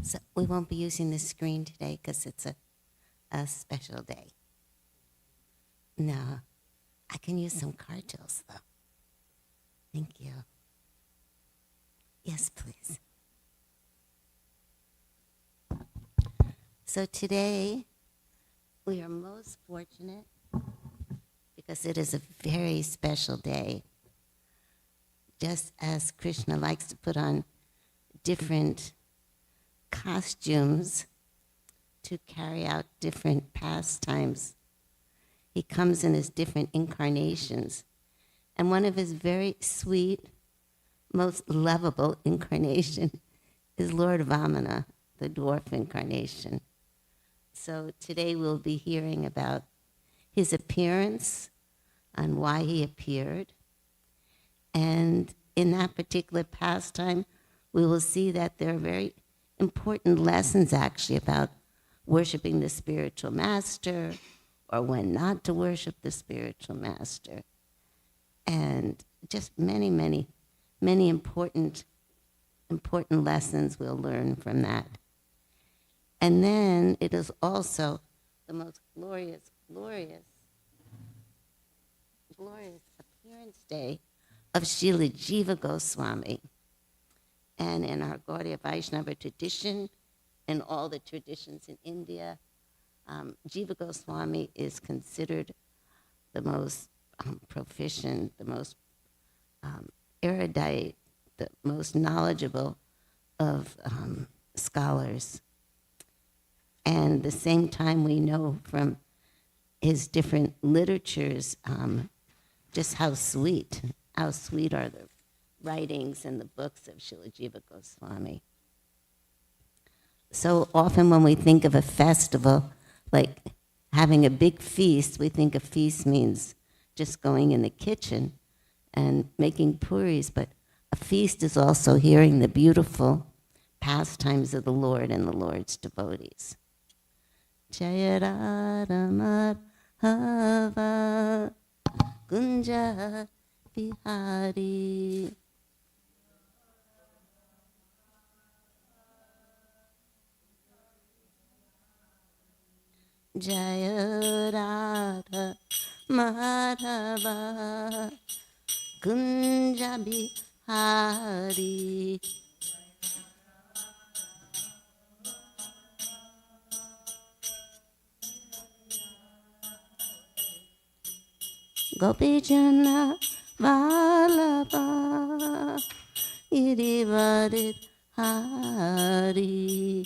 So we won't be using the screen today because it's a special day. No, I can use some cartels though. Thank you. Yes, please. So today we are most fortunate because it is a very special day. Just as Krishna likes to put on different costumes to carry out different pastimes, he comes in his different incarnations. And one of his very sweet, most lovable incarnation is Lord Vamana, the dwarf incarnation. So today we'll be hearing about his appearance and why he appeared. And in that particular pastime, we will see that there are very important lessons actually about worshiping the spiritual master or when not to worship the spiritual master. And just many, many, many important lessons we'll learn from that. And then it is also the most glorious appearance day of Srila Jiva Goswami. And in our Gaudiya Vaishnava tradition, and all the traditions in India, Jiva Goswami is considered the most proficient, the most erudite, the most knowledgeable of scholars. And at the same time, we know from his different literatures just how sweet are the writings and the books of Srila Jiva Goswami. So often when we think of a festival, like having a big feast, we think a feast means just going in the kitchen and making puris, but a feast is also hearing the beautiful pastimes of the Lord and the Lord's devotees. Jaya Radha Madhava Kunja Bihari. Jaya Radha Madhava Kunja Bihari. Gopijana Vallabha Irivarit Hari.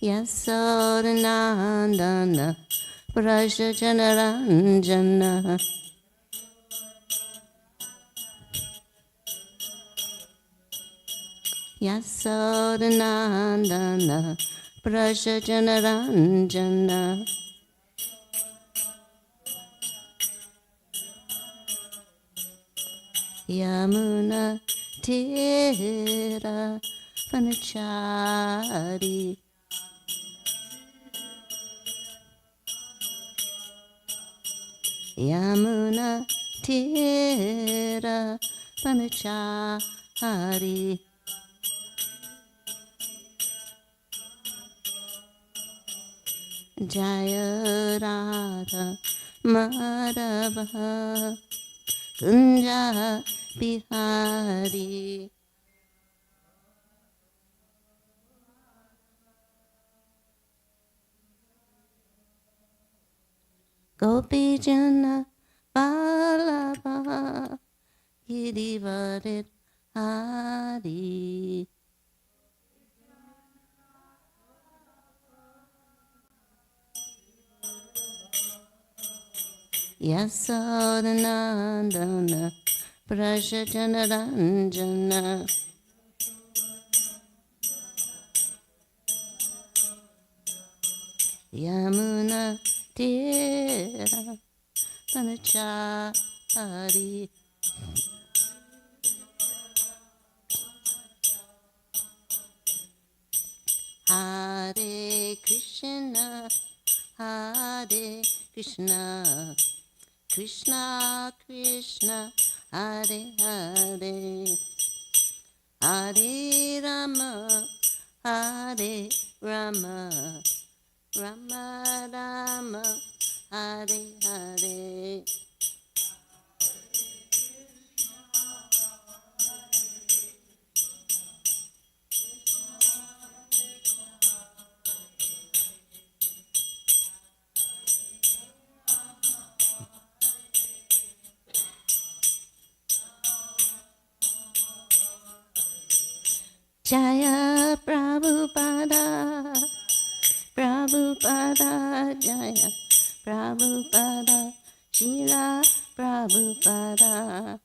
Yasodanandana Prajajanaranjana. Yasodanandana Prajajanaranjana. Yamuna Tira Panachari. Yamuna Tira Panachari. Jaya Radha Madhava Kunja Bihari. Gopijana Vallabha Irivarit Hari. Yasodanandana Prajajanaranjana. Yamuna Tira Panachari. Hare Krishna, Hare Krishna, Krishna Krishna, Hare Hare, Hare Rama, Hare Rama, Rama Rama, Hare Hare. Jaya Prabhupada, Prabhupada, Jaya Prabhupada, Srila Prabhupada.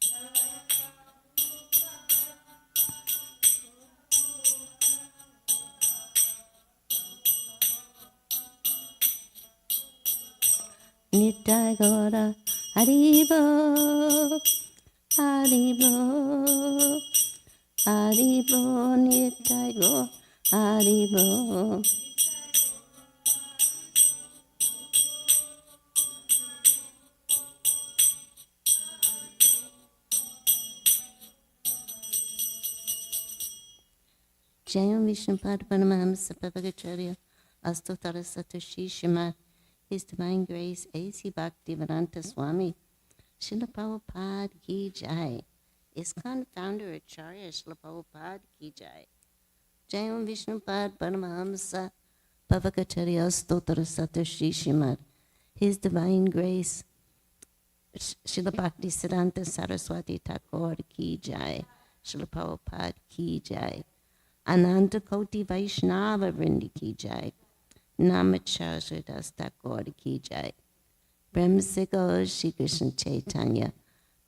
Nitai Gora, Haribo, Haribo, Haribo, Nitai Gora, Haribo. Jayam Vishnupad Paramahamsa Pavagacharya Astotara Satoshi Shima, His Divine Grace A.C. Bhaktivedanta Swami Srila Prabhupada Ki Jai. ISKCON founder Acharya Srila Prabhupada Ki Jai. Jayam Vishnupad Paramahamsa Pavagacharya Astotara Satoshi Shima, His Divine Grace Srila Bhaktisiddhanta Saraswati Thakur Ki Jai. Srila Prabhupada Ki Jai. Ananta Koti Vaishnava Vrindi Ki Jai. Namacharya Das Thakur Ki Jai. Brahmasigo Shri Krishna Chaitanya,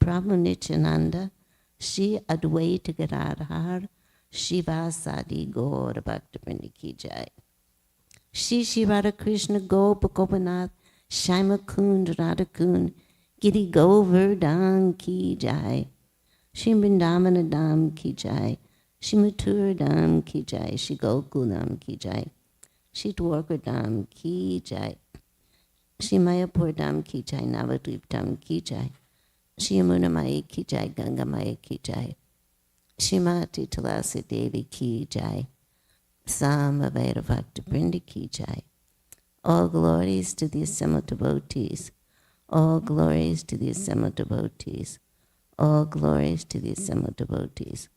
Prabhu Nityananda, Shri Advaita Gadadhar, Shivasadi Gaur Bhakta Vrindi Ki Jai. Shri Shri Radha Krishna Gopa Gopinath, Shaima Kund Radha Kund, Giri Govardhan Ki Jai. Shri Vrindavana Dham Ki Jai. Shri Mathura Dham Ki Jai. Shri Gokul Dham Ki Jai. Shri Dwarka Dham Ki Jai. Shri Mayapur Dham Ki Jai. Navadvip Dham Ki Jai. Shri Yamuna Mai Ki Jai. Ganga Mai Ki Jai. Shrimati Tulasi Devi Ki Jai. Samaveda Bhakta Vrinda Ki Jai. All glories to the assembled devotees. All glories to the assembled devotees. All glories to the assembled devotees.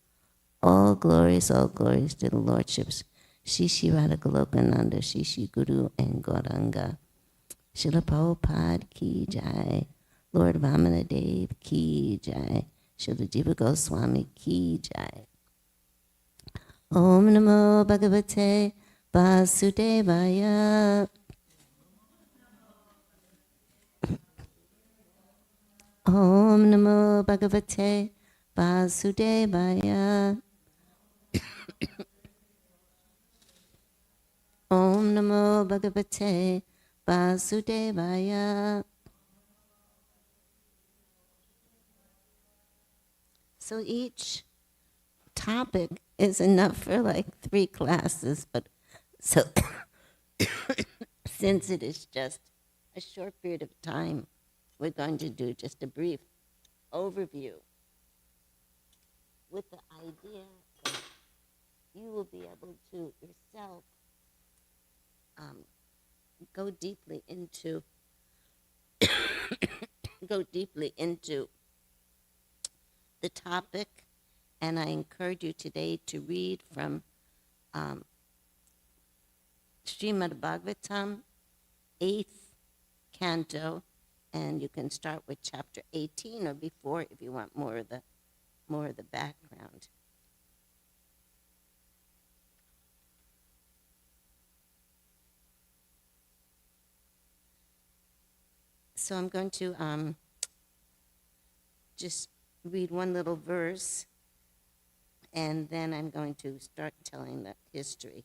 All glories to the lordships, Shri Shri Radha Golokananda, Shri Shri Guru and Gauranga. Srila Prabhupada Ki Jai. Lord Vamana Dev Ki Jai. Srila Jiva Goswami Ki Jai. Om Namo Bhagavate Vasudevaya. Om Namo Bhagavate Vasudevaya. Om Namo Bhagavate Vasudevaya. So each topic is enough for like 3 classes, but so since it is just a short period of time, we're going to do just a brief overview with the idea that you will be able to yourself go deeply into the topic, and I encourage you today to read from Srimad Bhagavatam, 8th canto, and you can start with chapter 18 or before if you want more of the background. So I'm going to just read one little verse, and then I'm going to start telling the history.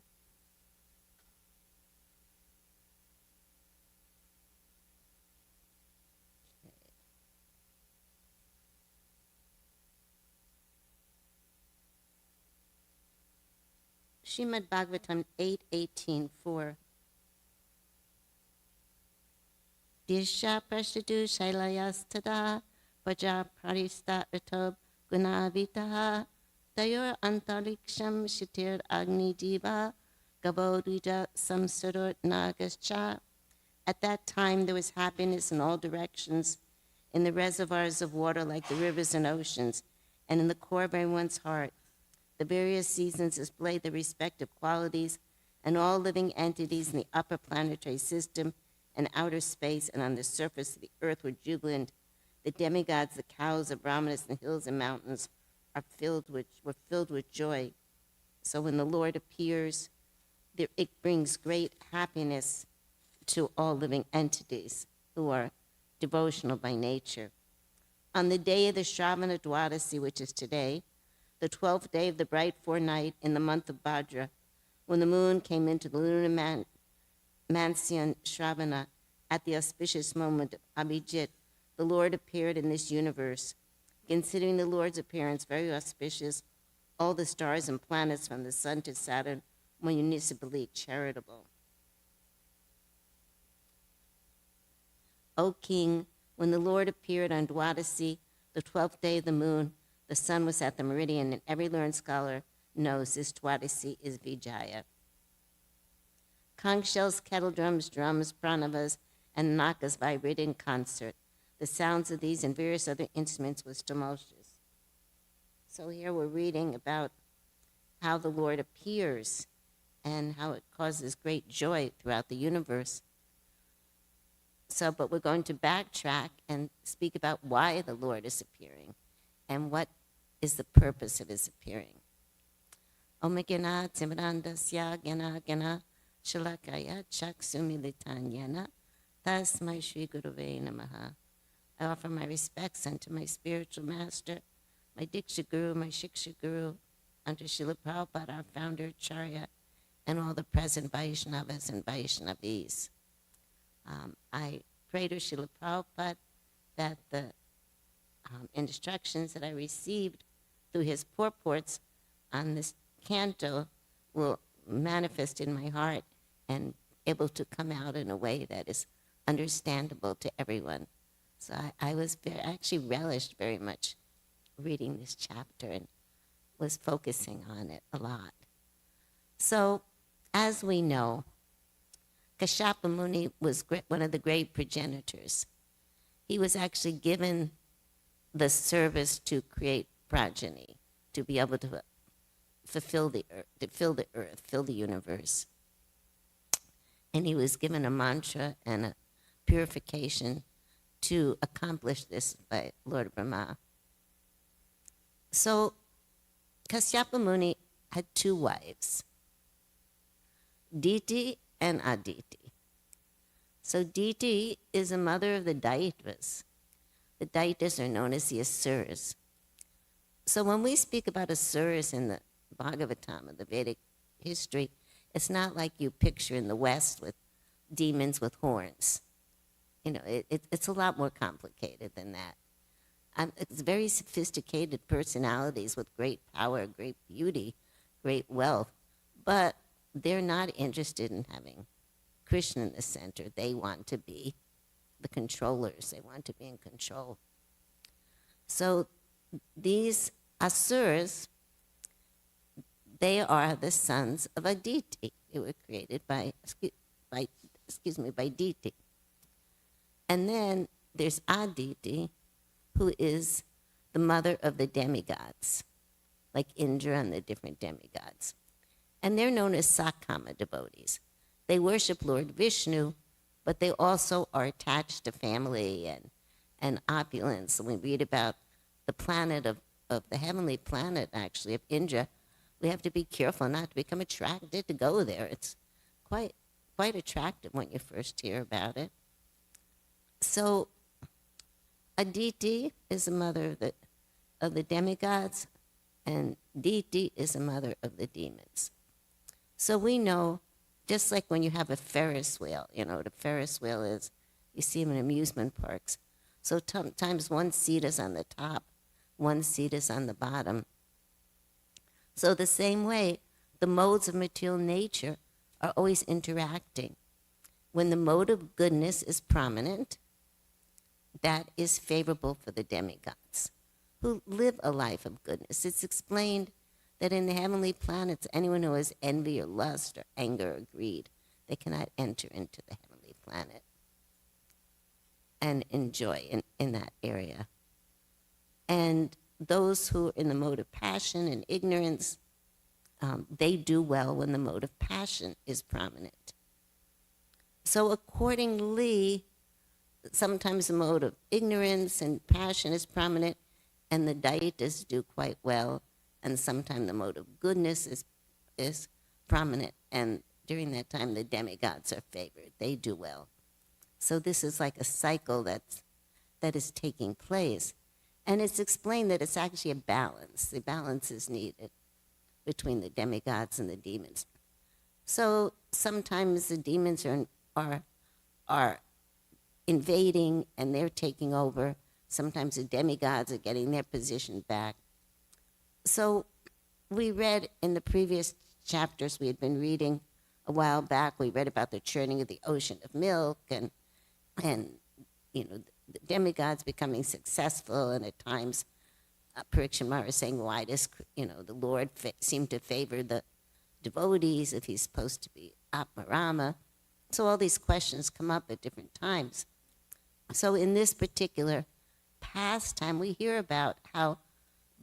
Srimad Bhagavatam 8:18 for Disha Prashadu Shailayastada Vaja Prarista Atob Gunavitaha Dayor Antariksham Shitir Agni Diva Gabodija Samsarot Nagascha. At that time there was happiness in all directions, in the reservoirs of water like the rivers and oceans, and in the core of everyone's heart. The various seasons displayed their respective qualities, and all living entities in the upper planetary system and outer space and on the surface of the earth were jubilant. The demigods, the cows, the brahmanas, the hills and mountains were filled with joy. So when the Lord appears, it brings great happiness to all living entities who are devotional by nature. On the day of the Shravana Dwadasi, which is today, the 12th day of the bright fortnight in the month of Bhadra, when the moon came into the lunar Mansyan Shravana, at the auspicious moment of Abhijit, the Lord appeared in this universe. Considering the Lord's appearance very auspicious, all the stars and planets from the sun to Saturn were municipally charitable. O King, when the Lord appeared on Dwadasi, the 12th day of the moon, the sun was at the meridian, and every learned scholar knows this Dwadasi is Vijaya. Conch shells, kettle drums, drums, pranavas, and nakas vibrated in concert. The sounds of these and various other instruments was tumultuous. So here we're reading about how the Lord appears and how it causes great joy throughout the universe. So, but we're going to backtrack and speak about why the Lord is appearing and what is the purpose of his appearing. Om Gana Timrandasya Gana Gana Shalakaya Chaksumilitanyana Tasmai Shri Guruve Namaha. I offer my respects unto my spiritual master, my Diksha Guru, my Shiksha Guru, unto Srila Prabhupada, our founder, Acharya, and all the present Vaishnavas and Vaishnavis. I pray to Srila Prabhupada that the instructions that I received through his purports on this canto will manifest in my heart and able to come out in a way that is understandable to everyone. So I actually relished very much reading this chapter and was focusing on it a lot. So, as we know, Kashyapa Muni was one of the great progenitors. He was actually given the service to create progeny, to be able to fulfill the earth, to fill the earth, fill the universe. And he was given a mantra and a purification to accomplish this by Lord Brahma. So Kashyapa Muni had two wives, Diti and Aditi. So Diti is a mother of the Daitvas. The Daitas are known as the Asuras. So when we speak about Asuras in the Bhagavatam, the Vedic history, it's not like you picture in the West with demons with horns. You know, it's a lot more complicated than that. It's very sophisticated personalities with great power, great beauty, great wealth, but they're not interested in having Krishna in the center. They want to be the controllers. They want to be in control. So these Asuras, they are the sons of Aditi. They were created by Diti. And then there's Aditi, who is the mother of the demigods, like Indra and the different demigods. And they're known as Sakama devotees. They worship Lord Vishnu, but they also are attached to family and opulence. And we read about the planet of the heavenly planet, actually, of Indra. We have to be careful not to become attracted to go there. It's quite attractive when you first hear about it. So Aditi is the mother of the demigods, and Diti is the mother of the demons. So we know, just like when you have a Ferris wheel, you know, the Ferris wheel is, you see them in amusement parks. So sometimes one seat is on the top, one seat is on the bottom. So the same way, the modes of material nature are always interacting. when the mode of goodness is prominent, that is favorable for the demigods who live a life of goodness. It's explained that in the heavenly planets, anyone who has envy or lust or anger or greed, they cannot enter into the heavenly planet and enjoy in that area. And those who are in the mode of passion and ignorance, they do well when the mode of passion is prominent. So accordingly, sometimes the mode of ignorance and passion is prominent, and the deities do quite well, and sometimes the mode of goodness is prominent, and during that time the demigods are favored. They do well. So this is like a cycle that is taking place. And it's explained that it's actually a balance. The balance is needed between the demigods and the demons. So sometimes the demons are invading and they're taking over. Sometimes the demigods are getting their position back. So we read in the previous chapters we had been reading a while back, we read about the churning of the ocean of milk and you know, the demigods becoming successful, and at times Parikshit Maharaj is saying, why does, you know, the Lord seem to favor the devotees if he's supposed to be Atmarama? So all these questions come up at different times. So in this particular pastime, we hear about how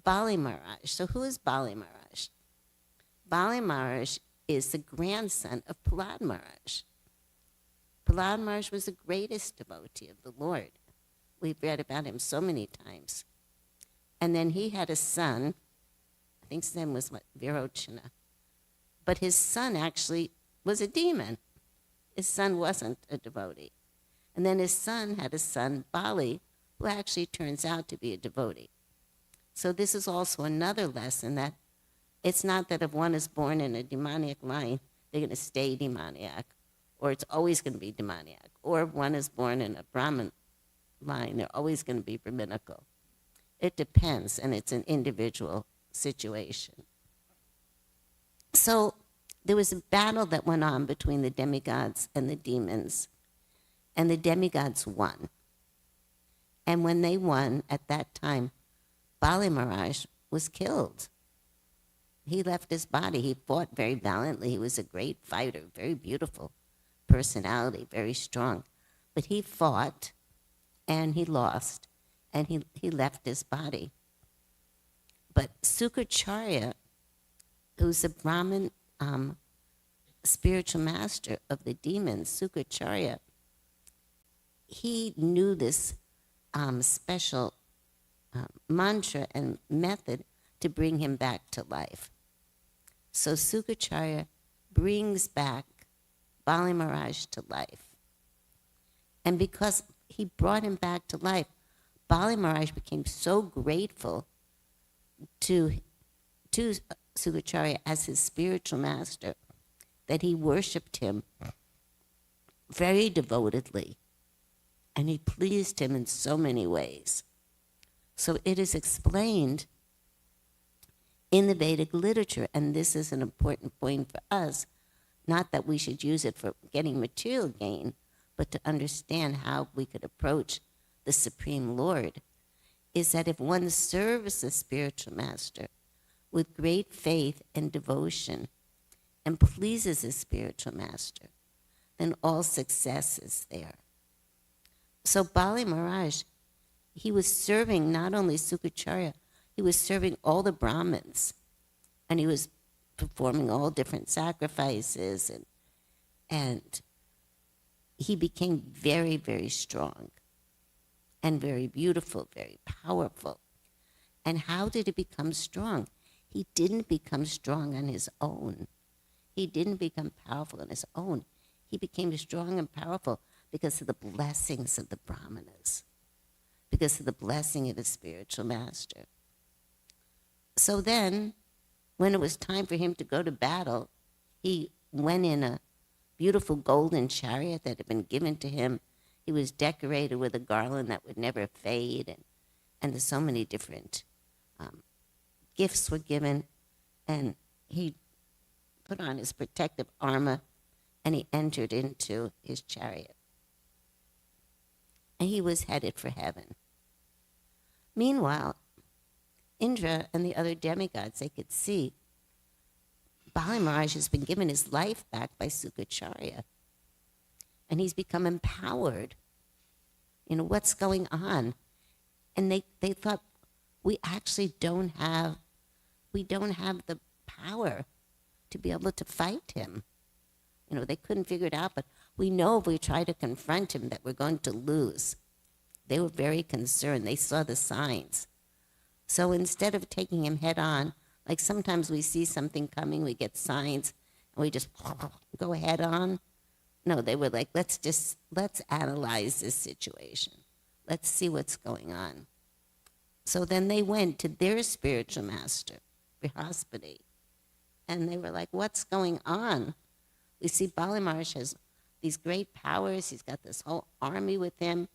Bali Maharaj, so who is Bali Maharaj? Bali Maharaj is the grandson of Prahlad Maharaj. Prahlad Maharaj was the greatest devotee of the Lord. We've read about him so many times. And then he had a son, I think his name was Virochana. But his son actually was a demon. His son wasn't a devotee. And then his son had a son, Bali, who actually turns out to be a devotee. So this is also another lesson that it's not that if one is born in a demoniac line, they're going to stay demoniac, or it's always going to be demoniac. Or if one is born in a Brahmin line, they're always going to be Brahminical. It depends, and it's an individual situation. So there was a battle that went on between the demigods and the demons, and the demigods won. And when they won, at that time, Bali Maharaj was killed. He left his body. He fought very valiantly. He was a great fighter, very beautiful personality, very strong. But he fought, and he lost, and he left his body. But Sukracharya, who's a Brahmin spiritual master of the demons, Sukracharya, he knew this special mantra and method to bring him back to life. So Sukracharya brings back Bali Maharaj to life. And because he brought him back to life, Bali Maharaj became so grateful to Sukracharya as his spiritual master that he worshipped him very devotedly. And he pleased him in so many ways. So it is explained in the Vedic literature, and this is an important point for us, not that we should use it for getting material gain, but to understand how we could approach the Supreme Lord, is that if one serves a spiritual master with great faith and devotion and pleases his spiritual master, then all success is there. So Bali Maharaj, he was serving not only Sukracharya, he was serving all the Brahmins, and he was performing all different sacrifices, and he became very, very strong and very beautiful, very powerful. And how did he become strong? He didn't become strong on his own. He didn't become powerful on his own. He became strong and powerful because of the blessings of the Brahmanas, because of the blessing of his spiritual master. So then, when it was time for him to go to battle, he went in a beautiful golden chariot that had been given to him. He was decorated with a garland that would never fade, and so many different gifts were given, and he put on his protective armor, and he entered into his chariot. And he was headed for heaven. Meanwhile, Indra and the other demigods, they could see Bali Maharaj has been given his life back by Sukacharya. And he's become empowered. You know, what's going on? And they thought, we actually don't have the power to be able to fight him. You know, they couldn't figure it out, but we know if we try to confront him that we're going to lose. They were very concerned. They saw the signs. So instead of taking him head on, like sometimes we see something coming, we get signs, and we just go head on. No, they were like, let's analyze this situation. Let's see what's going on. So then they went to their spiritual master, Brihaspati, and they were like, what's going on? We see Bali Maharaj has these great powers. He's got this whole army with him.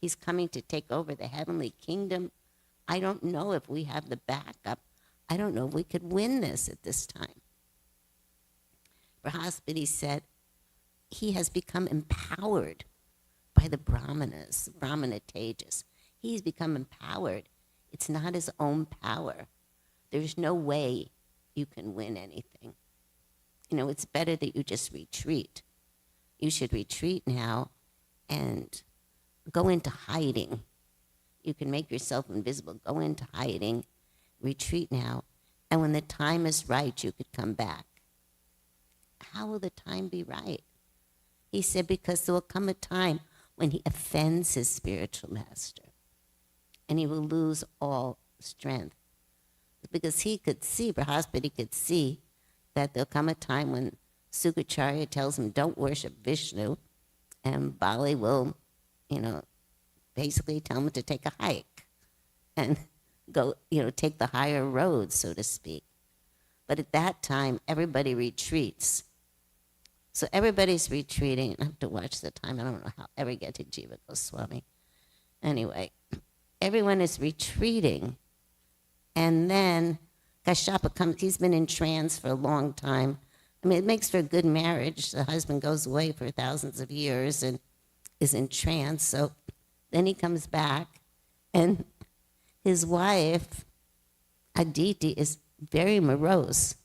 He's coming to take over the heavenly kingdom. I don't know if we have the backup. I don't know if we could win this at this time. Brihaspati said he has become empowered by the Brahmanas, the Brahmana Tejas. He's become empowered. It's not his own power. There's no way you can win anything. You know, it's better that you just retreat. You should retreat now and go into hiding. You can make yourself invisible. Go into hiding, retreat now, and when the time is right, you could come back. How will the time be right? He said, because there will come a time when he offends his spiritual master, and he will lose all strength. Because he could see, Brihaspati could see, that there'll come a time when Sukacharya tells him, don't worship Vishnu, and Bali will, basically tell him to take a hike and go, take the higher road, so to speak. But at that time, everybody retreats. So everybody's retreating. I have to watch the time. I don't know how I ever get to Jiva Goswami. Anyway, everyone is retreating. And then Kashyapa comes. He's been in trance for a long time. I mean, it makes for a good marriage. The husband goes away for thousands of years and is in trance. So then he comes back, and his wife, Aditi, is very morose.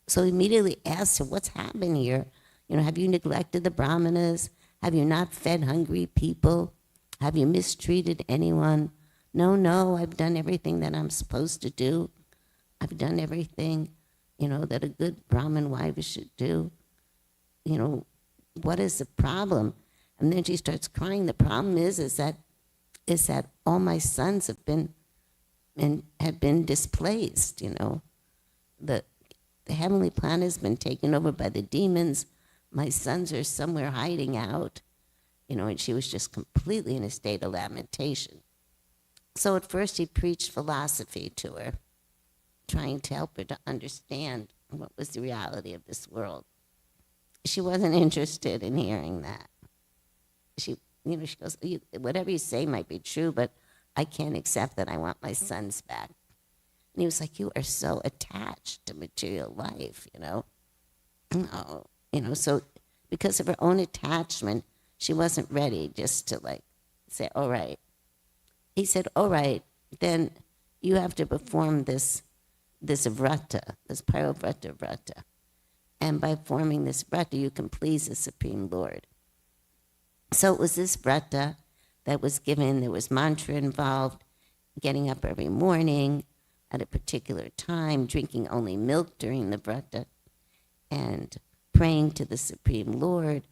So he immediately asks her, what's happened here? Have you neglected the Brahmanas? Have you not fed hungry people? Have you mistreated anyone? No, I've done everything that I'm supposed to do. I've done everything, that a good Brahmin wife should do. What is the problem? And then she starts crying. The problem is that all my sons have been displaced, The heavenly planet has been taken over by the demons. My sons are somewhere hiding out, and she was just completely in a state of lamentation. So at first he preached philosophy to her, trying to help her to understand what was the reality of this world. She wasn't interested in hearing that. She goes, whatever you say might be true, but I can't accept that. I want my sons back. And he was like, you are so attached to material life, So because of her own attachment, she wasn't ready just to say, all right. He said, all right, then you have to perform this vrata, this Paravrata vrata. And by forming this vrata, you can please the Supreme Lord. So it was this vrata that was given. There was mantra involved, getting up every morning at a particular time, drinking only milk during the vrata, and praying to the Supreme Lord,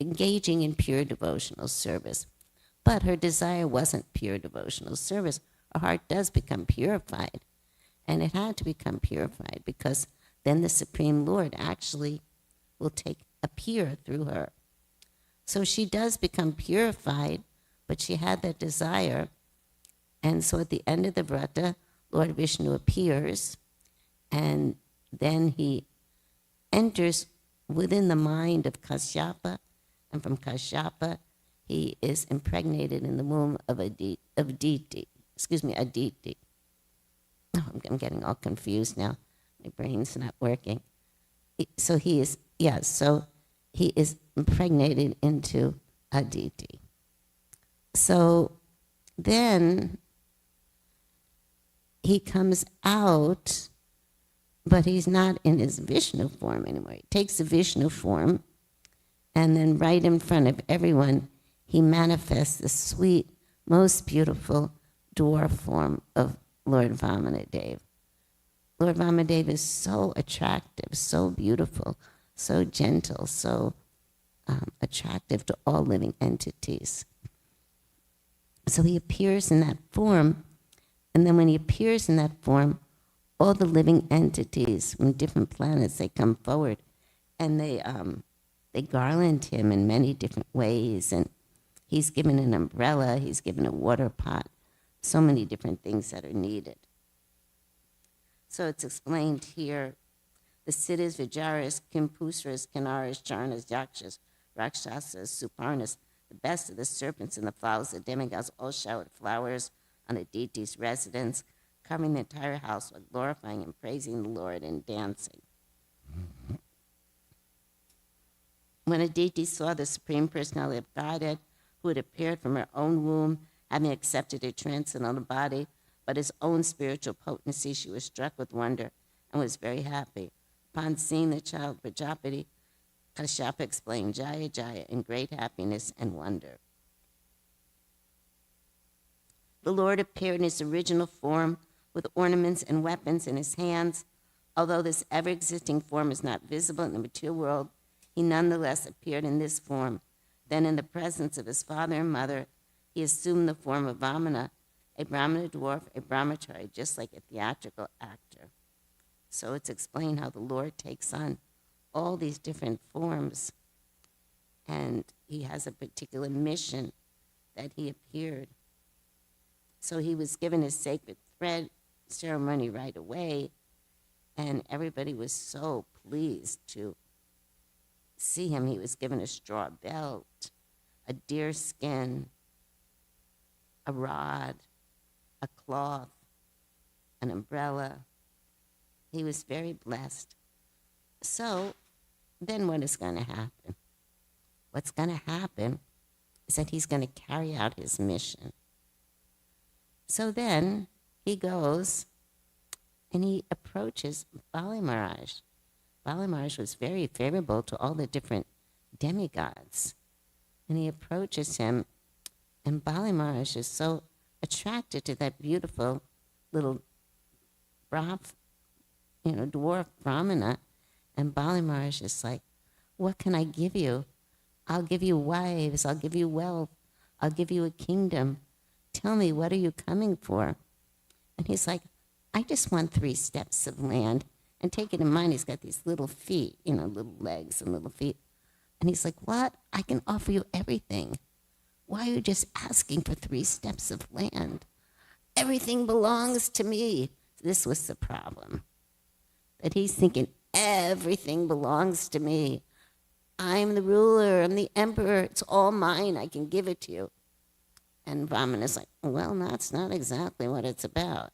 engaging in pure devotional service. But her desire wasn't pure devotional service. Her heart does become purified. And it had to become purified because then the Supreme Lord actually will appear through her. So she does become purified, but she had that desire. And so at the end of the vrata, Lord Vishnu appears, and then he enters within the mind of Kashyapa, and from Kashyapa, he is impregnated in the womb of Aditi. Aditi. Oh, I'm getting all confused now. My brain's not working. So he he is impregnated into Aditi. So then he comes out, but he's not in his Vishnu form anymore. He takes the Vishnu form, and then right in front of everyone, he manifests the sweet, most beautiful dwarf form of Lord Vamanadev. Lord Vamanadev is so attractive, so beautiful, so gentle, so attractive to all living entities. So he appears in that form, and then when he appears in that form, all the living entities from different planets, they come forward, and they garland him in many different ways, and he's given an umbrella, he's given a water pot, so many different things that are needed. So it's explained here, the Siddhas, Vijaras, Kimpusras, Kinaras, Charnas, Yakshas, Rakshasas, Suparnas, the best of the serpents and the flowers, the demigods all showered flowers on Aditi's residence, covering the entire house with glorifying and praising the Lord and dancing. When Aditi saw the Supreme Personality of Godhead, who had appeared from her own womb, having accepted a transcendental body, but his own spiritual potency, she was struck with wonder and was very happy. Upon seeing the child Prajapati, Kashyapa explained Jaya Jaya in great happiness and wonder. The Lord appeared in his original form with ornaments and weapons in his hands. Although this ever-existing form is not visible in the material world, he nonetheless appeared in this form. Then in the presence of his father and mother, he assumed the form of Vamana, a Brahmana dwarf, a brahmachari, just like a theatrical actor. So it's explained how the Lord takes on all these different forms, and he has a particular mission that he appeared. So he was given a sacred thread ceremony right away, and everybody was so pleased to see him. He was given a straw belt, a deer skin, a rod, a cloth, an umbrella. He was very blessed. So then what is going to happen? What's going to happen is that he's going to carry out his mission. So then he goes and he approaches Bali Maharaj. Bali Maharaj was very favorable to all the different demigods. And he approaches him, and Bali Maharaj is so attracted to that beautiful little dwarf Brahmana. And Bali Maharaj is like, what can I give you? I'll give you wives, I'll give you wealth, I'll give you a kingdom. Tell me, what are you coming for? And he's like, I just want 3 steps of land. And take it in mind, he's got these little feet, little legs and little feet. And he's like, what? I can offer you everything. Why are you just asking for 3 steps of land? Everything belongs to me. This was the problem. That he's thinking, everything belongs to me. I'm the ruler, I'm the emperor, it's all mine, I can give it to you. And Vamana's like, well, that's not exactly what it's about,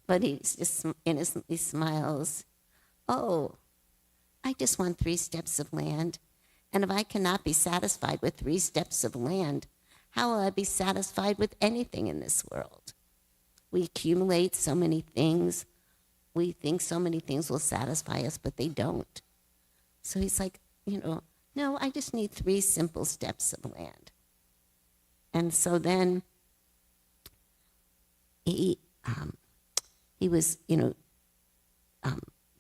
But he just innocently smiles. Oh, I just want 3 steps of land. And if I cannot be satisfied with 3 steps of land, how will I be satisfied with anything in this world? We accumulate so many things. We think so many things will satisfy us, but they don't. So he's like, no, I just need 3 simple steps of land. And so then he was,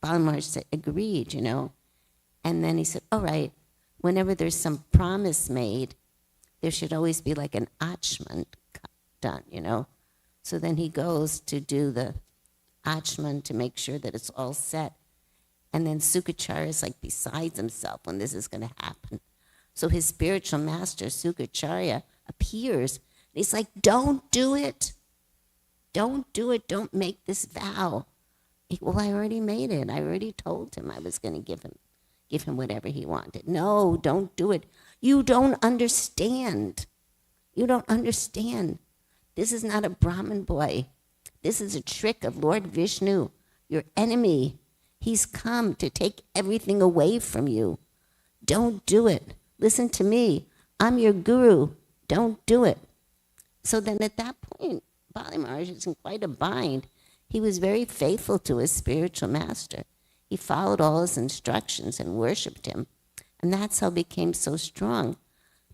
Bali Maharaj agreed, And then he said, all right, whenever there's some promise made, there should always be like an achman done, So then he goes to do the achman to make sure that it's all set. And then Sukacharya is like besides himself when this is going to happen. So his spiritual master, Sukacharya, appears. And he's like, don't do it. Don't do it. Don't make this vow. Well, I already made it. I already told him I was going to give him whatever he wanted. No, don't do it. You don't understand. You don't understand. This is not a Brahmin boy. This is a trick of Lord Vishnu, your enemy. He's come to take everything away from you. Don't do it. Listen to me. I'm your guru. Don't do it. So then at that point, Bali Maharaj is in quite a bind. He was very faithful to his spiritual master. He followed all his instructions and worshipped him. And that's how he became so strong.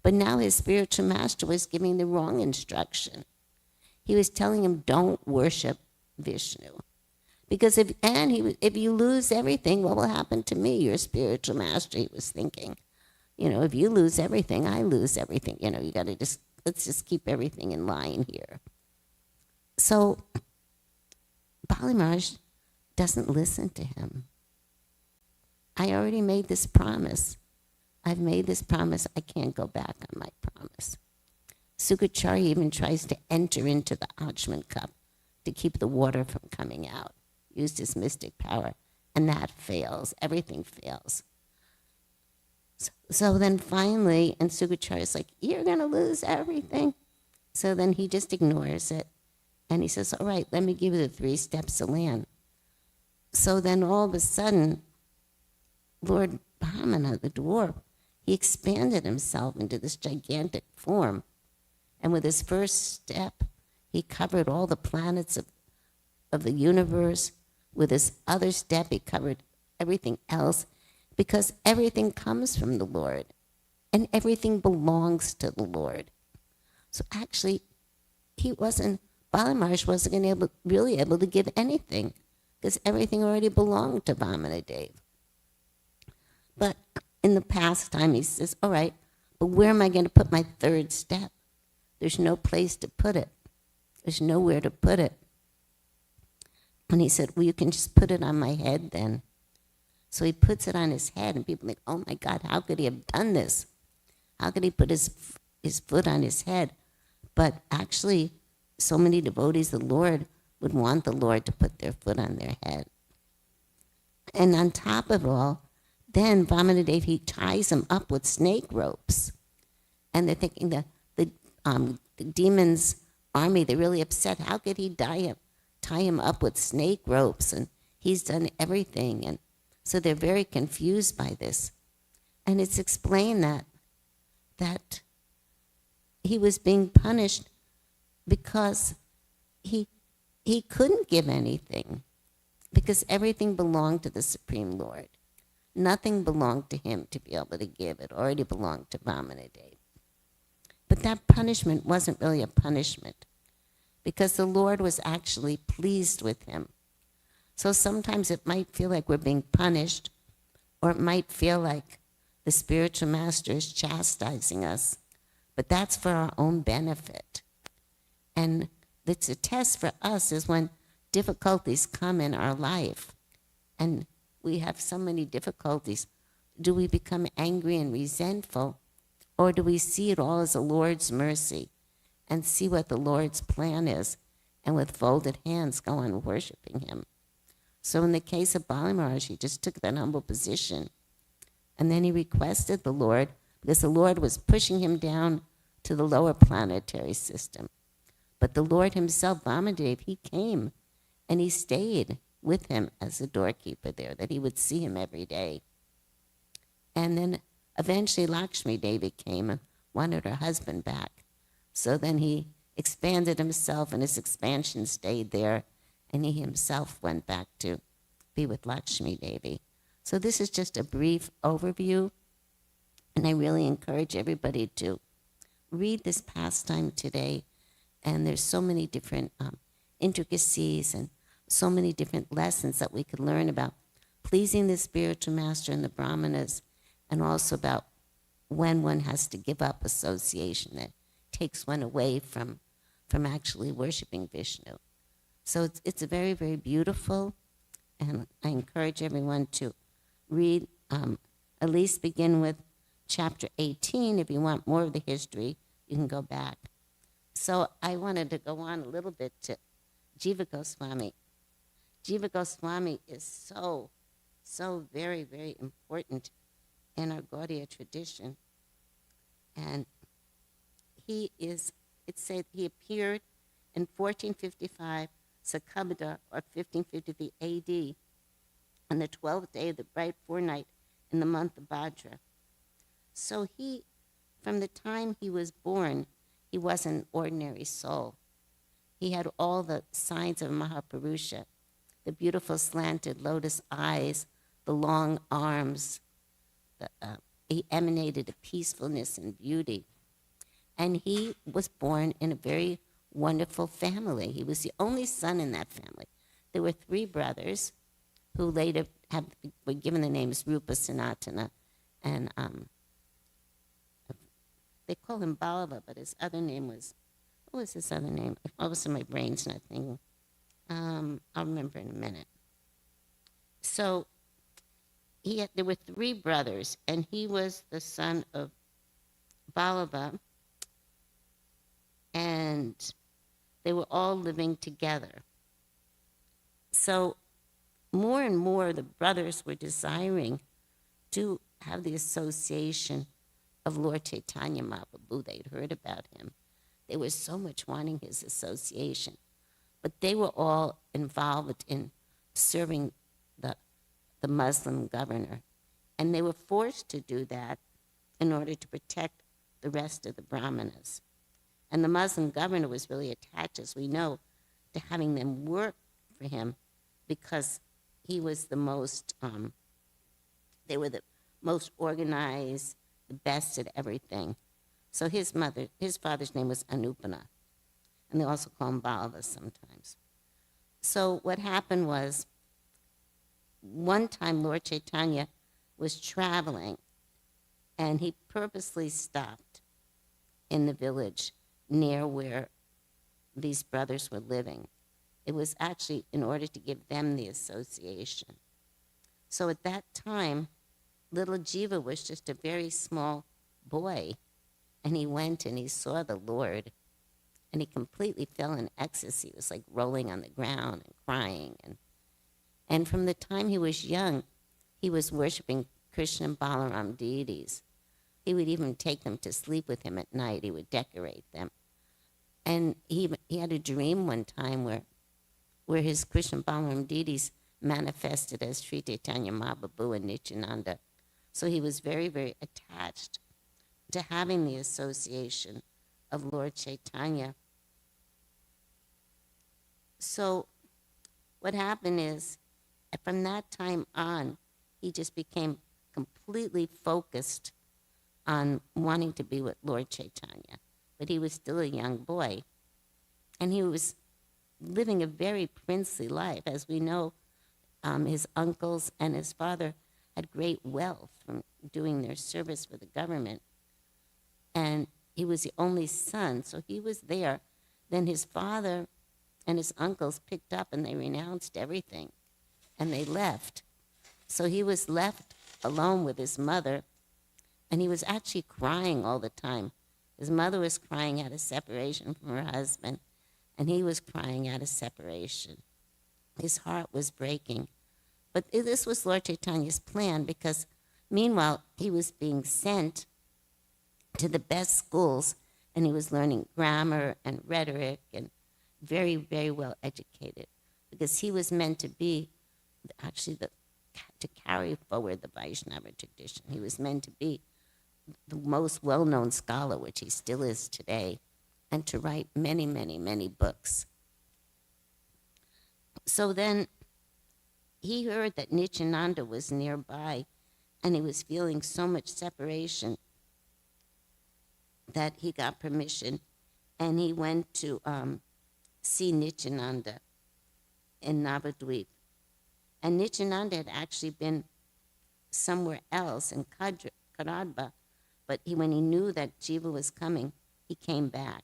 But now his spiritual master was giving the wrong instruction. He was telling him, don't worship Vishnu. Because if you lose everything, what will happen to me, your spiritual master, he was thinking. If you lose everything, I lose everything. You got to let's just keep everything in line here. So Bali Maharaj doesn't listen to him. I already made this promise. I've made this promise. I can't go back on my promise. Sukacharya even tries to enter into the Achman cup to keep the water from coming out. Used his mystic power, and that fails. Everything fails. So then finally, and Sukacharya is like, you're going to lose everything. So then he just ignores it. And he says, all right, let me give you the 3 steps of land. So then all of a sudden, Lord Brahmana, the dwarf, he expanded himself into this gigantic form. And with his first step, he covered all the planets of the universe. With his other step, he covered everything else, because everything comes from the Lord, and everything belongs to the Lord. So actually, Bali Maharaj wasn't really able to give anything, because everything already belonged to Vamana Dev. But in the past time, he says, all right, but where am I going to put my 3rd step? There's no place to put it. There's nowhere to put it. And he said, well, you can just put it on my head then. So he puts it on his head, and people think, oh my God, how could he have done this? How could he put his foot on his head? But actually, so many devotees of the Lord would want the Lord to put their foot on their head. And on top of it all, then Vamana Dev, he ties him up with snake ropes. And they're thinking that the demon's army, they're really upset. How could he tie him up with snake ropes? And he's done everything. And so they're very confused by this. And it's explained that he was being punished because he couldn't give anything, because everything belonged to the Supreme Lord. Nothing belonged to him to be able to give. It already belonged to Vamana Dev. But that punishment wasn't really a punishment, because the Lord was actually pleased with him. So sometimes it might feel like we're being punished, or it might feel like the spiritual master is chastising us, but that's for our own benefit. And it's a test for us is when difficulties come in our life, and we have so many difficulties. Do we become angry and resentful, or do we see it all as the Lord's mercy and see what the Lord's plan is, and with folded hands go on worshiping him? So in the case of Bali Maharaj, he just took that humble position, and then he requested the Lord, because the Lord was pushing him down to the lower planetary system. But the Lord himself, Vamadev, he came and he stayed with him as a doorkeeper there, that he would see him every day. And then eventually Lakshmi Devi came and wanted her husband back. So then he expanded himself, and his expansion stayed there, and he himself went back to be with Lakshmi Devi. So this is just a brief overview, and I really encourage everybody to read this pastime today. And there's so many different intricacies and so many different lessons that we could learn about pleasing the spiritual master and the brahmanas, and also about when one has to give up association that takes one away from actually worshiping Vishnu. So it's a very, very beautiful, and I encourage everyone to read, at least begin with chapter 18. If you want more of the history, you can go back. So I wanted to go on a little bit to Jiva Goswami. Jiva Goswami is so very, very important in our Gaudiya tradition. And he is, it said he appeared in 1455, Sakabada, or 1553 AD, on the 12th day of the bright fortnight in the month of Bhadra. So from the time he was born, he wasn't an ordinary soul. He had all the signs of Mahapurusha, the beautiful slanted lotus eyes, the long arms. He emanated a peacefulness and beauty. And he was born in a very wonderful family. He was the only son in that family. There were three brothers who later were given the names Rupa, Sanatana, and they call him Balava, but his other name was, what was his other name? All of a sudden my brain's not thinking. I'll remember in a minute. So there were three brothers, and he was the son of Balava, and they were all living together. So more and more the brothers were desiring to have the association of Lord Chaitanya Mahaprabhu. They'd heard about him. They were so much wanting his association. But they were all involved in serving the Muslim governor. And they were forced to do that in order to protect the rest of the Brahmanas. And the Muslim governor was really attached, as we know, to having them work for him because he was the most, they were the most organized, the best at everything. So his father's name was Anupana, and they also call him Balava sometimes. So what happened was, one time Lord Chaitanya was traveling, and he purposely stopped in the village near where these brothers were living. It was actually in order to give them the association. So at that time, little Jiva was just a very small boy, and he went and he saw the Lord, and he completely fell in ecstasy. It was like rolling on the ground and crying. And from the time he was young, he was worshiping Krishna and Balaram deities. He would even take them to sleep with him at night. He would decorate them. And he had a dream one time where his Krishna and Balaram deities manifested as Sri Chaitanya Mahaprabhu and Nityananda. So he was very, very attached to having the association of Lord Chaitanya. So what happened is, from that time on, he just became completely focused on wanting to be with Lord Chaitanya. But he was still a young boy. And he was living a very princely life. As we know, his uncles and his father had great wealth from doing their service for the government. And he was the only son, so he was there. Then his father and his uncles picked up and they renounced everything, and they left. So he was left alone with his mother, and he was actually crying all the time. His mother was crying out of separation from her husband, and he was crying out of separation. His heart was breaking. But this was Lord Chaitanya's plan, because meanwhile, he was being sent to the best schools, and he was learning grammar and rhetoric and very, very well educated, because he was meant to be actually to carry forward the Vaishnava tradition. He was meant to be the most well-known scholar, which he still is today, and to write many, many, many books. So then he heard that Nityananda was nearby, and he was feeling so much separation that he got permission, and he went to see Nityananda in Navadvip. And Nityananda had actually been somewhere else in Karadba, but when he knew that Jiva was coming, he came back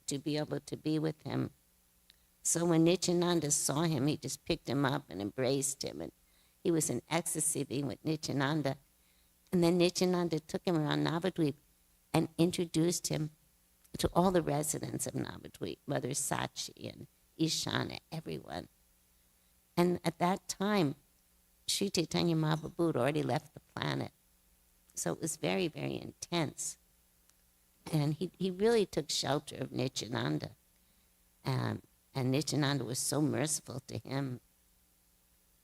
to be able to be with him. So when Nityananda saw him, he just picked him up and embraced him, and he was in ecstasy being with Nityananda. And then Nityananda took him around Navadvip and introduced him to all the residents of Navadvip, Mother Sachi and Ishana, everyone. And at that time, Sri Chaitanya Mahaprabhu had already left the planet. So it was very, very intense. And he really took shelter of Nityananda. And Nityananda was so merciful to him.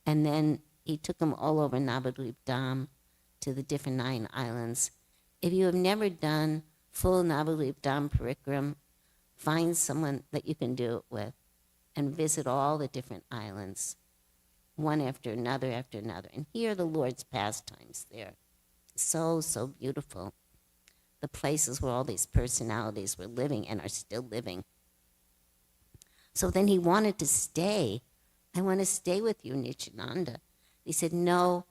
And then he took him all over Navadvip Dham, to the different 9 islands. If you have never done full Navadvip Dham Parikram, find someone that you can do it with and visit all the different islands, one after another, and hear the Lord's pastimes there. So, so beautiful. The places where all these personalities were living and are still living. So then he wanted to stay. I want to stay with you, Nityananda. He said, no,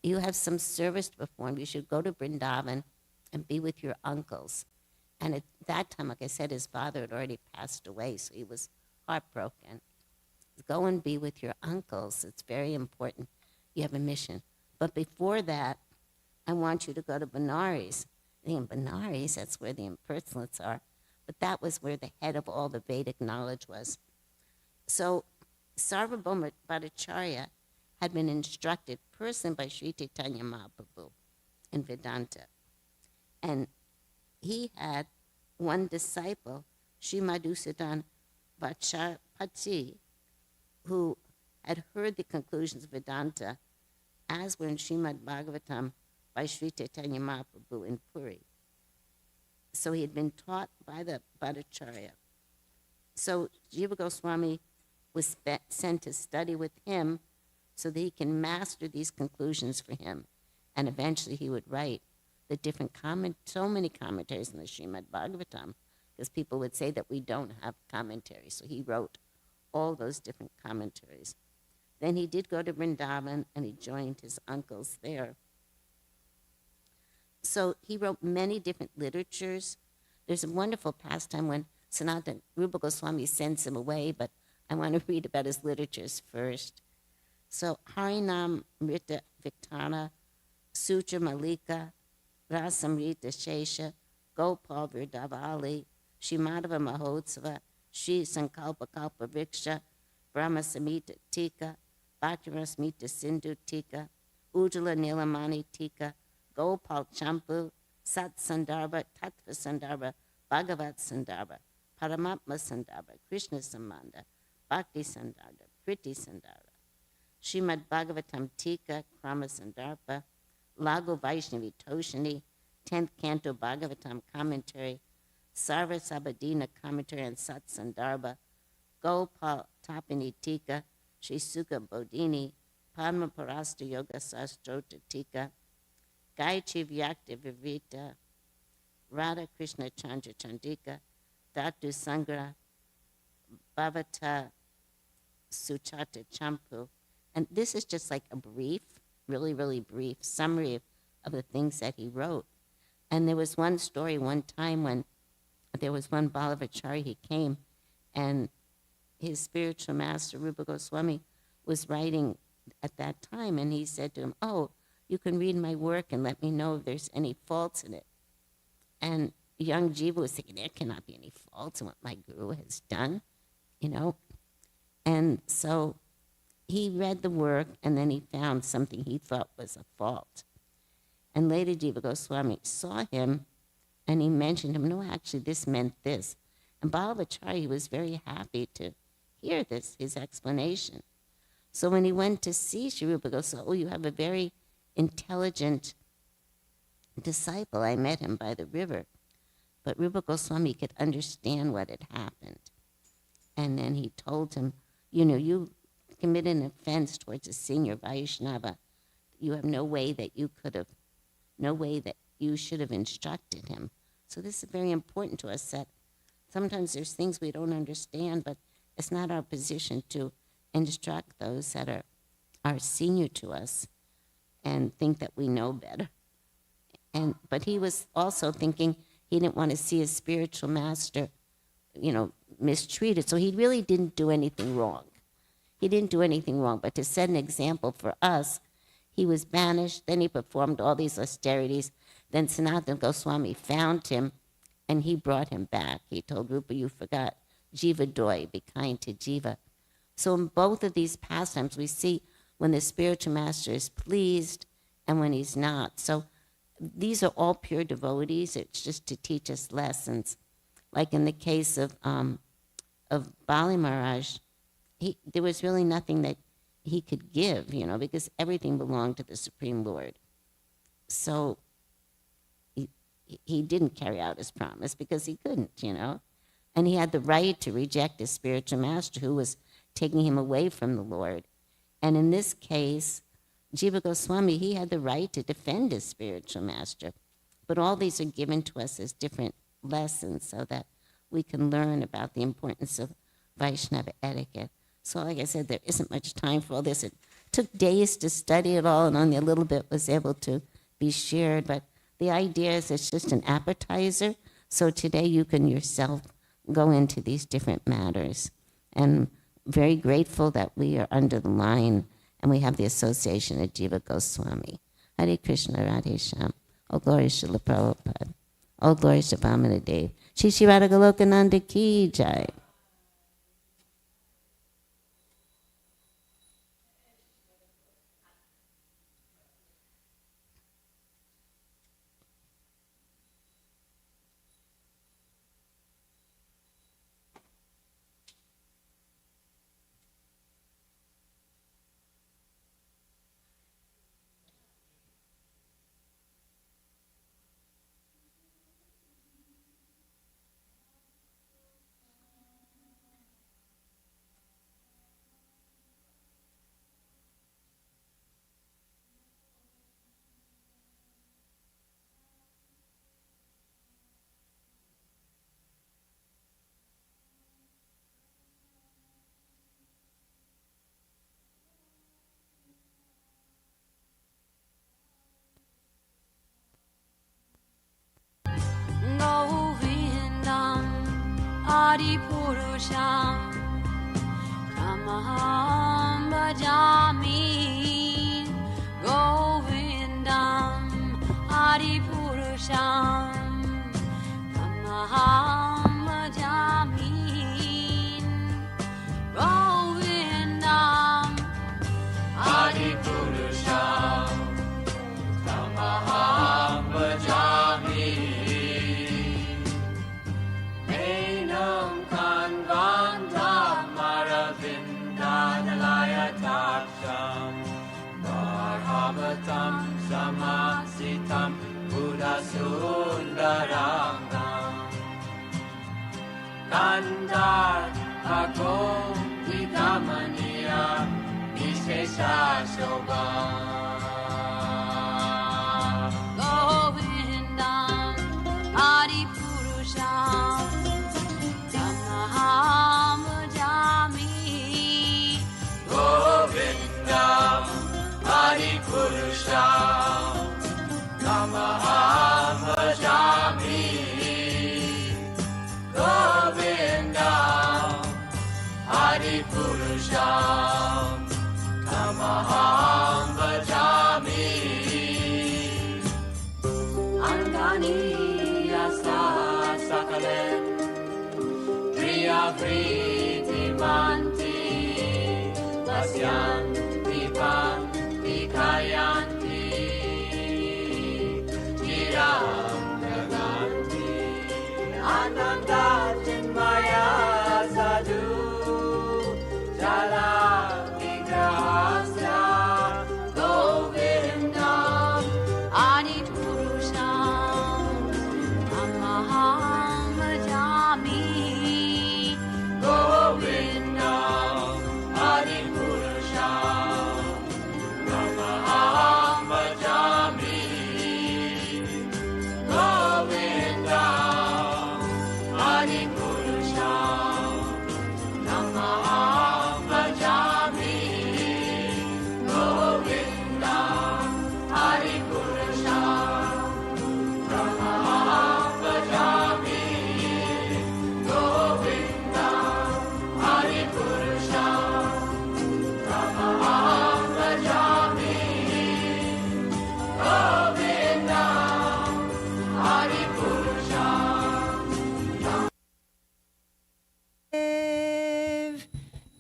you have some service to perform. You should go to Vrindavan and be with your uncles. And at that time, like I said, his father had already passed away, so he was heartbroken. Go and be with your uncles. It's very important. You have a mission. But before that, I want you to go to Benares. In Benares, that's where the impersonalists are. But that was where the head of all the Vedic knowledge was. So Sarvabhauma Bhattacharya had been instructed personally by Sri Chaitanya Mahaprabhu in Vedanta. And he had one disciple, Sri Madhusudan Vachapati, who had heard the conclusions of Vedanta as were in Srimad Bhagavatam by Sri Chaitanya Mahaprabhu in Puri. So he had been taught by the Bhattacharya. So Jiva Goswami was sent to study with him so that he can master these conclusions for him. And eventually he would write the different so many commentaries in the Srimad Bhagavatam, because people would say that we don't have commentaries. So he wrote all those different commentaries. Then he did go to Vrindavan and he joined his uncles there. So he wrote many different literatures. There's a wonderful pastime when Sanatana Rupa Goswami sends him away, but I want to read about his literatures first. So Harinam Rita Viktana, Sutra Malika, Rasamrita Shesha, Gopal Vridavali, Shri Madhava Mahotsava, Shri Sankalpa Kalpa Vriksha, Brahma Samhita Tika, Bhaktirasmita Sindhu Tika, Ujjala Nilamani Tika, Gopal Champu, Sat Sandarbha, Tattva Sandarbha, Bhagavat Sandarbha, Paramatma Sandarbha, Krishna Sambandha, Bhakti Sandarbha, Priti Sandarbha, Srimad Bhagavatam Tika, Krama Sandarbha, Lago Vaishnavi Toshini, 10th Canto Bhagavatam Commentary, Sarva Sabadina Commentary on Sat Sandarbha, Gopal Tapini Tika, Sri Sukha Bodhini, Padma Parasta Yoga Sastrota Tika, Gayatri Vyakta Vivrita, Radha Krishna Chandra Chandika, Dhatu Sangra, Bhavata Suchata Champu. And this is just like a brief, really, really brief summary of the things that he wrote. And there was one story one time when there was one Ballavachari, he came, and his spiritual master, Rupa Goswami, was writing at that time, and he said to him, oh, you can read my work and let me know if there's any faults in it. And young Jiva was thinking, there cannot be any faults in what my guru has done, you know. And so he read the work, and then he found something he thought was a fault. And later Jiva Goswami saw him, and he mentioned him, no, actually, this meant this. And Ballavachari was very happy to hear this, his explanation. So when he went to see Shri Rupa Goswami, oh, you have a very intelligent disciple. I met him by the river. But Rupa Goswami could understand what had happened. And then he told him, you know, you committed an offense towards a senior Vaishnava. You have no way that you could have, no way that you should have instructed him. So this is very important to us, that sometimes there's things we don't understand, but it's not our position to instruct those that are senior to us and think that we know better. But he was also thinking he didn't want to see his spiritual master, you know, mistreated. So he really didn't do anything wrong. He didn't do anything wrong, but to set an example for us, he was banished, then he performed all these austerities. Then Sanatana Goswami found him, and he brought him back. He told Rupa, you forgot Jiva Doi, be kind to Jiva. So in both of these pastimes, we see when the spiritual master is pleased and when he's not. So these are all pure devotees. It's just to teach us lessons. Like in the case of Bali Maharaj, there was really nothing that he could give, you know, because everything belonged to the Supreme Lord. So he didn't carry out his promise because he couldn't, And he had the right to reject his spiritual master who was taking him away from the Lord. And in this case, Jiva Goswami, he had the right to defend his spiritual master. But all these are given to us as different lessons so that we can learn about the importance of Vaishnava etiquette. So like I said, there isn't much time for all this. It took days to study it all, and only a little bit was able to be shared. But the idea is it's just an appetizer. So today you can yourself go into these different matters. And very grateful that we are under the line and we have the association of Jiva Goswami. Hare Krishna, Radhe Shyam. Oh, glory Srila Prabhupada. Oh, glory Sri Vamana Dev. Shri Shri Radha Golokananda Ki Jai. Govindam Adipurusham Tamaham Bhajami. Govindam Adipurusham Tamaham Bhajami. Govindam Adipurusham Tamaham Bhajami. Enam Kanvanta Maravindanalayatasham Varhavatam Samasitam Buddhasundarangam Kandar Agom Vidamaniya Vishesha Shobham. Govindam Adipurusham Tamaham Bhajami. Govindam Adipurusham Tamaham Bhajami. Govindam Adipurusham Tamaham Bhajami. Angani Yasa Sakalem Priya Priti Manti Vasyan Dipan Dikayanti Chiram Naganti Ananda Chinmaya Sadhu Jala Vigrahasya Govindam Adipurusham Tamaham Bhajami. Govindam Adipurusham Tamaham Bhajami. Govindam Adipurusham Tamaham Bhajami. Govindam Adipurusham Tamaham Bhajami. Govindam Adipurusham Tamaham Bhajami. Govindam Adipurusham.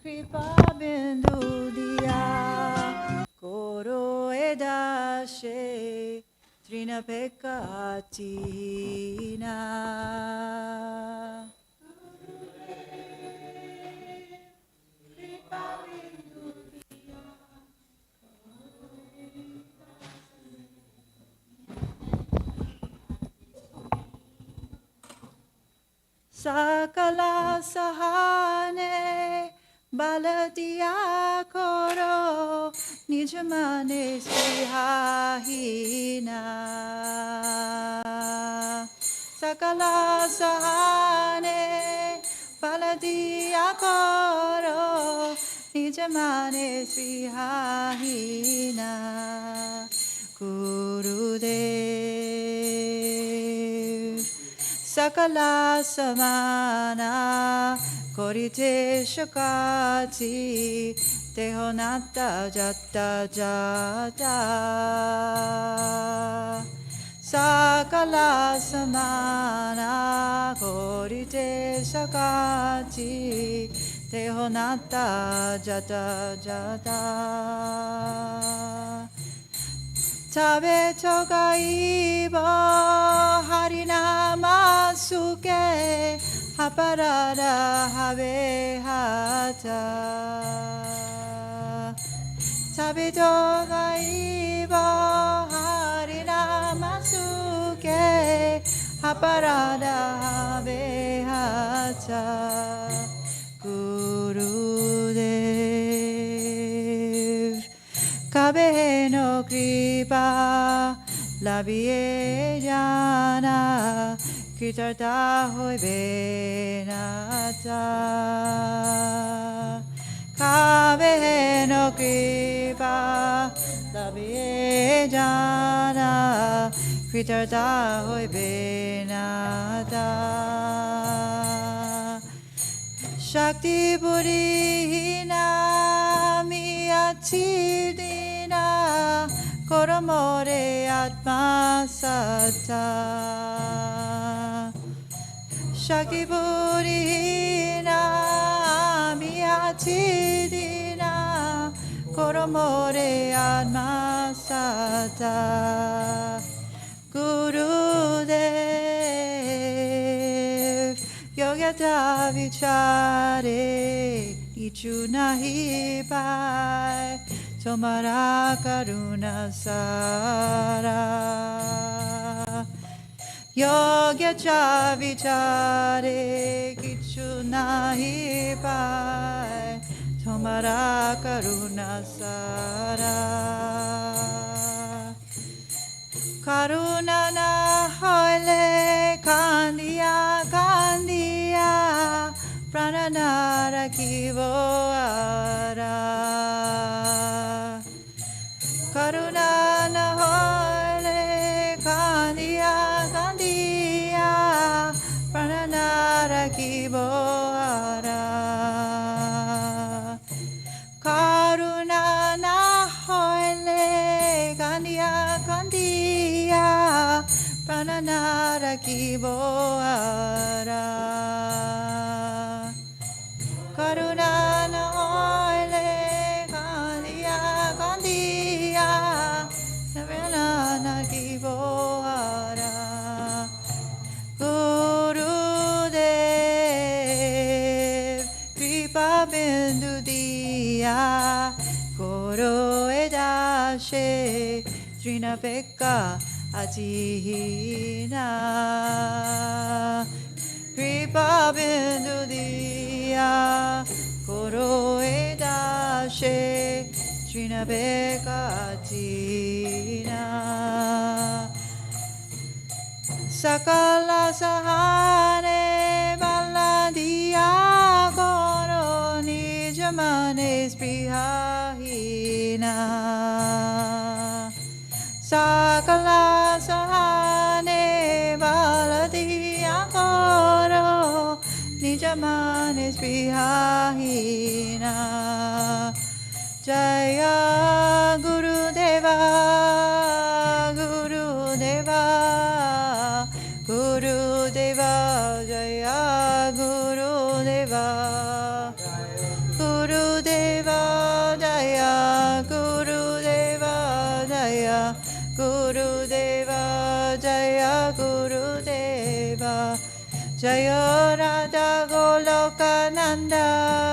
Kripa bindu diya koro edashe trinapekatina. Sakala sahane baladia koro nijamane srihahina. Sakala sahane baladia koro nijamane srihahina. Gurudev Sakala samana korite shakati tehonata jata jata. Sakala samana korite shakati tehonata jata jata. Tabe toga ibo harinama suke haparada habe hata. Tabe toga ibo harinama suke haparada habe hata. Gurudev Kabe no kripa labie jana kritarta hoy benata. Kabe no kripa labie jana kritarta hoy benata. Shakti Purina Miyachidina Koromore Atma Sata. Shakti Purina Miyachidina Koromore Atma Sata. Gurudev Yogyata vichare ichu nahi pai tomara karuna sara. Yogyata vichare ichu nahi pai tomara karuna sara. Karuna na hoile kandiya kandiya prananara kivo ara. Karuna na hoile kandiya kandiya prananara kivo ara. Karuna na hoile kandiya kandiya prananara kivo ara. Karuna na hoile kandiya kandiya prananara kivo ara. Gurudev kripa bindu diya koro edashe trina pekka atihina. Kripa bindu diya koro edashe trina pekka atihina. Sakala sahane baladiya koro nijamane sprihahina. Sakala sahane baladiya koro nijamane sprihahina. Jaya Gurudeva Gurudeva Gurudeva Jaya Gurudeva Gurudeva Jaya Gurudeva Jaya Gurudeva Jaya Gurudeva Jaya Radha Goloka Nanda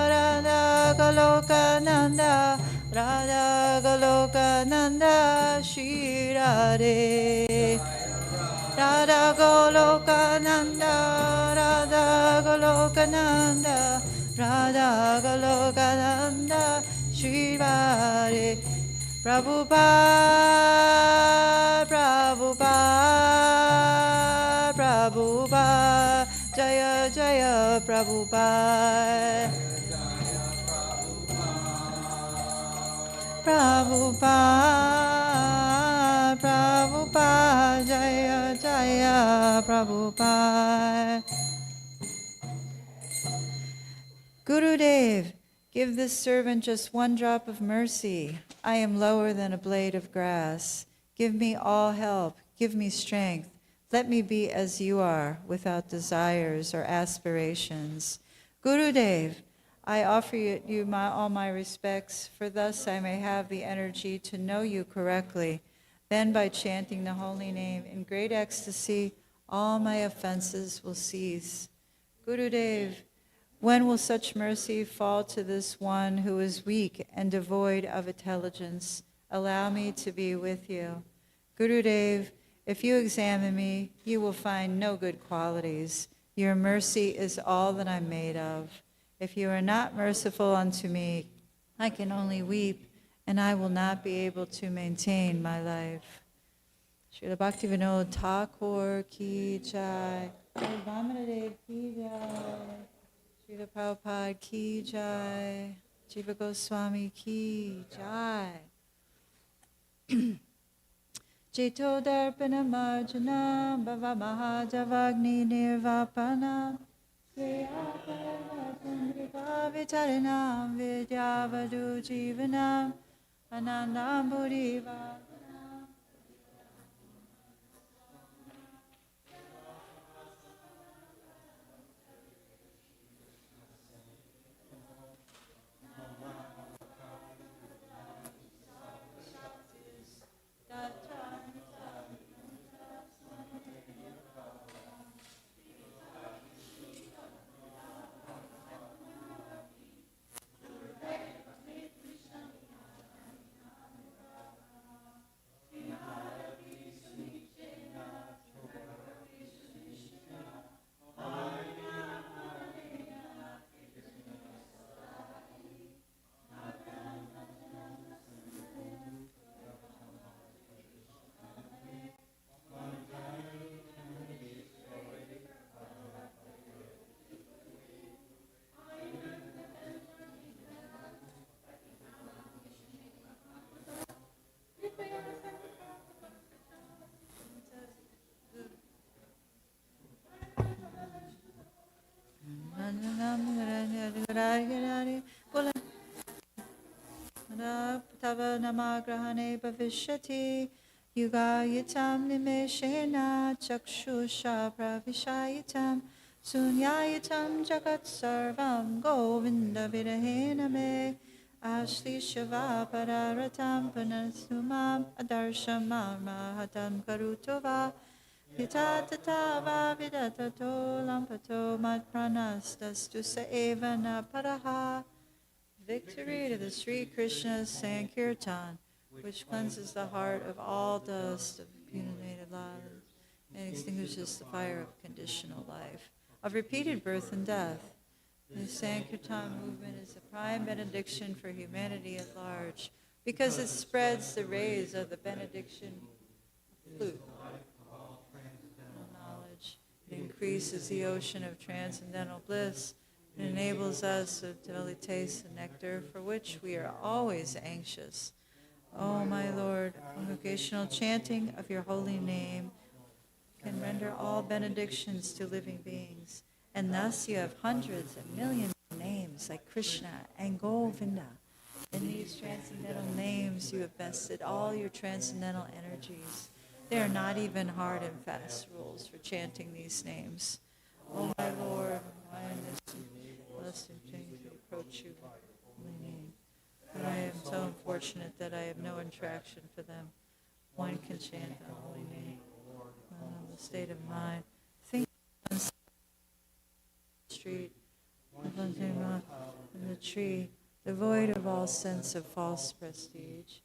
Radha Goloka Nanda Radha Goloka Nanda Shri Radhe Radha Goloka Nanda Radha Golokananda, Radha Golokananda, Shri Radhe Prabhupada, Prabhupada, Prabhupada, Jaya Jaya Prabhupada, Prabhupada, Prabhupada, Jaya Jaya Prabhupada. Gurudev, give this servant just one drop of mercy. I am lower than a blade of grass. Give me all help. Give me strength. Let me be as you are, without desires or aspirations. Gurudev, I offer you all my respects, for thus I may have the energy to know you correctly. Then by chanting the holy name in great ecstasy, all my offenses will cease. Gurudev, when will such mercy fall to this one who is weak and devoid of intelligence? Allow me to be with you. Gurudev, if you examine me, you will find no good qualities. Your mercy is all that I'm made of. If you are not merciful unto me, I can only weep, and I will not be able to maintain my life. Srila Bhaktivinoda Thakur ki jai. Srila Vamanadev ki jai. Srila Prabhupada ki jai. Jiva Goswami ki jai. Jito Darpana Marjana Bhava Mahajavagni Nirvapana Vitarinam Vidyavadu Jivanam Anandam Buddhiva. Tava namagrahane bhavishyati yugayatam nimeshena chakshusha pravishayatam sunyayatam jagat sarvam govinda vidahena me ashli shava pararatam panasumam adarshamam mahatam karutova Hitatava vidatato lampato matpranastastu saevana paraha. Victory to the Sri Krishna Sankirtan, which cleanses the heart of all dust of accumulated lives and extinguishes the fire of conditional life, of repeated birth and death. The Sankirtan movement is a prime benediction for humanity at large, because it spreads the rays of the benediction flute. Knowledge. It increases the ocean of transcendental bliss. It enables us to really taste the nectar for which we are always anxious. O my Lord, congregational chanting of your holy name can render all benedictions to living beings. And thus you have hundreds and millions of names like Krishna and Govinda. In these transcendental names you have vested all your transcendental energies. There are not even hard and fast rules for chanting these names. O my Lord, I blessed to approach you in my name. But I am so unfortunate that I have no attraction for them. One can chant the holy name. The state of mind. Think on the street, in the tree, devoid of all sense of false prestige,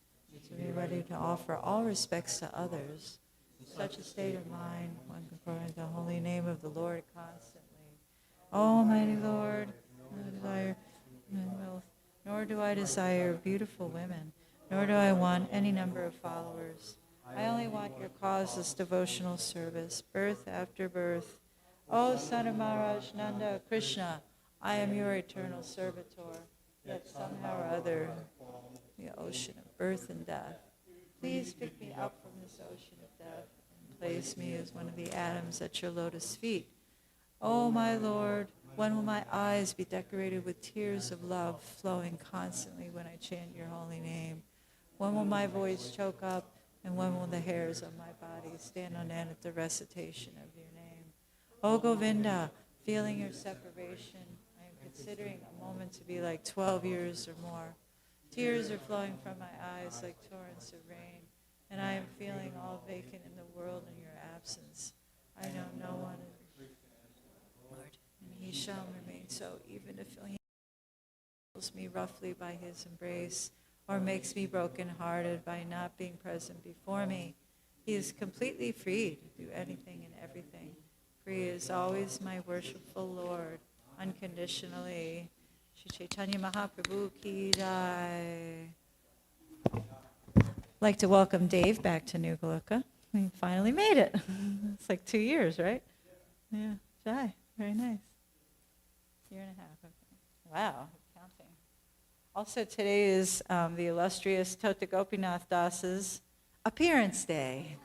to be ready to offer all respects to others. Such a state of mind, one can cry the holy name of the Lord constantly. Almighty Lord, I desire wealth, nor do I desire beautiful women, nor do I want any number of followers. I only want your causeless devotional service, birth after birth. O Son of Maharaj Nanda Krishna, I am your eternal servitor, yet somehow or other, the ocean of birth and death. Please pick me up from this ocean of death and place me as one of the atoms at your lotus feet. O my Lord, when will my eyes be decorated with tears of love flowing constantly when I chant your holy name? When will my voice choke up, and when will the hairs on my body stand on end at the recitation of your name? O Govinda, feeling your separation, I am considering a moment to be like 12 years or more. Tears are flowing from my eyes like torrents of rain, and I am feeling all vacant in the world in your absence. I know no one, Lord, and he shall remain so, even if he holds me roughly by his embrace, or makes me broken-hearted by not being present before me. He is completely free to do anything and everything, for he is always my worshipful Lord, unconditionally. Shri Chaitanya Mahaprabhu ki jai. I'd like to welcome Dave back to New Goloka. We finally made it. It's like 2 years, right? Yeah, jai. Very nice. Year and a half. Okay. Wow, counting. Also, today is the illustrious Tota Gopinath Das's appearance day.